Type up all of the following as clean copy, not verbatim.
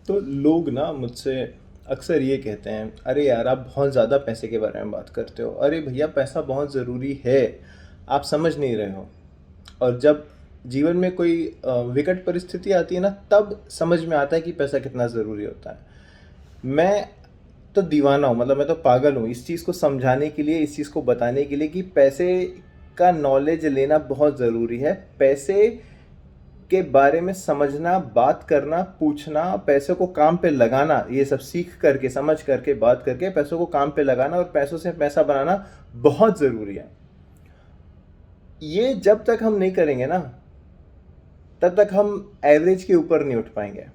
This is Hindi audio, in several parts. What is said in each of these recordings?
तो लोग ना मुझसे अक्सर ये कहते हैं, अरे यार आप बहुत ज़्यादा पैसे के बारे में बात करते हो, अरे भैया पैसा बहुत ज़रूरी है, आप समझ नहीं रहे हो। और जब जीवन में कोई विकट परिस्थिति आती है ना, तब समझ में आता है कि पैसा कितना ज़रूरी होता है। मैं तो दीवाना हूँ, मतलब मैं तो पागल हूँ इस चीज़ को समझाने के लिए, इस चीज़ को बताने के लिए कि पैसे का नॉलेज लेना बहुत ज़रूरी है। पैसे के बारे में समझना, बात करना, पूछना, पैसों को काम पे लगाना, ये सब सीख करके, समझ करके, बात करके पैसों को काम पे लगाना और पैसों से पैसा बनाना बहुत ज़रूरी है। ये जब तक हम नहीं करेंगे ना, तब तक हम एवरेज के ऊपर नहीं उठ पाएंगे।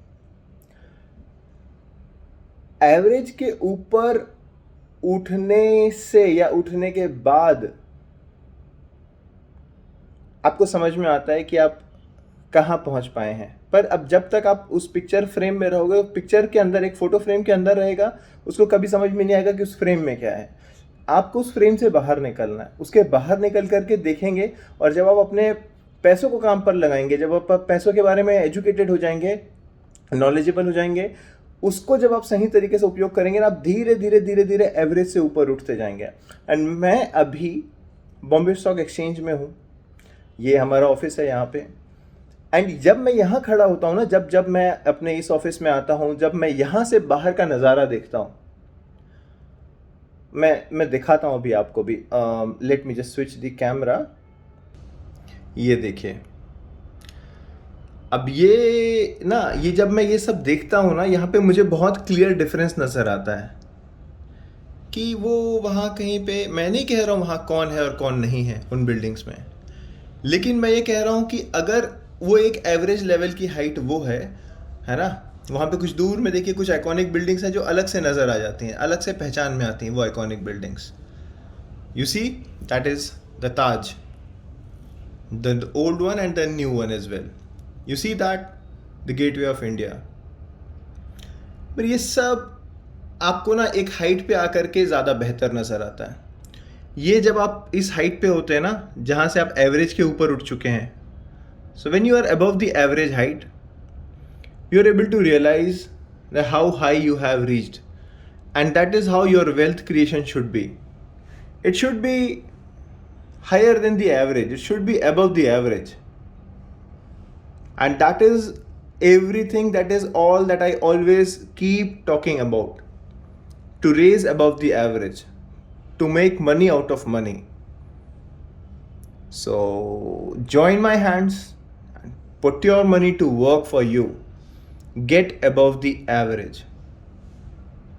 एवरेज के ऊपर उठने से या उठने के बाद आपको समझ में आता है कि आप कहाँ पहुंच पाए हैं। पर अब जब तक आप उस पिक्चर फ्रेम में रहोगे, पिक्चर के अंदर, एक फोटो फ्रेम के अंदर रहेगा, उसको कभी समझ में नहीं आएगा कि उस फ्रेम में क्या है। आपको उस फ्रेम से बाहर निकलना है, उसके बाहर निकल करके देखेंगे। और जब आप अपने पैसों को काम पर लगाएंगे, जब आप पैसों के बारे में एजुकेटेड हो जाएंगे, नॉलेजेबल हो जाएंगे, उसको जब आप सही तरीके से उपयोग करेंगे ना, आप धीरे धीरे धीरे धीरे एवरेज से ऊपर उठते जाएंगे। एंड मैं अभी बॉम्बे स्टॉक एक्सचेंज में हूँ, ये हमारा ऑफिस है यहाँ पे। एंड जब मैं यहाँ खड़ा होता हूँ ना, जब जब मैं अपने इस ऑफिस में आता हूँ, जब मैं यहाँ से बाहर का नज़ारा देखता हूँ, मैं दिखाता हूँ अभी आपको भी। Let me just switch the camera. ये देखिए, अब ये ना, ये जब मैं ये सब देखता हूँ ना, यहाँ पे मुझे बहुत क्लियर डिफरेंस नज़र आता है कि वो वहाँ कहीं पे, मैं नहीं कह रहा हूँ वहाँ कौन है और कौन नहीं है उन बिल्डिंग्स में, लेकिन मैं ये कह रहा हूँ कि अगर वो एक एवरेज लेवल की हाइट वो है ना, वहाँ पे कुछ दूर में देखिए कुछ आइकॉनिक बिल्डिंग्स हैं जो अलग से नज़र आ जाती हैं, अलग से पहचान में आती हैं वो iconic buildings. You see, that is the Taj, the old one and the new one as well. You see that, the gateway of India. पर ये सब आपको ना एक हाइट पे आकर के ज़्यादा बेहतर नज़र आता है। ये जब आप इस हाइट पे होते हैं ना, जहाँ से आप एवरेज के ऊपर उठ चुके हैं, so when you are above the average height, you are able to realize that how high you have reached, and that is how your wealth creation should be. It should be higher than the average, it should be above the average. And that is everything, that is all that I always keep talking about, to raise above the average, to make money out of money. So join my hands and put your money to work for you. Get above the average.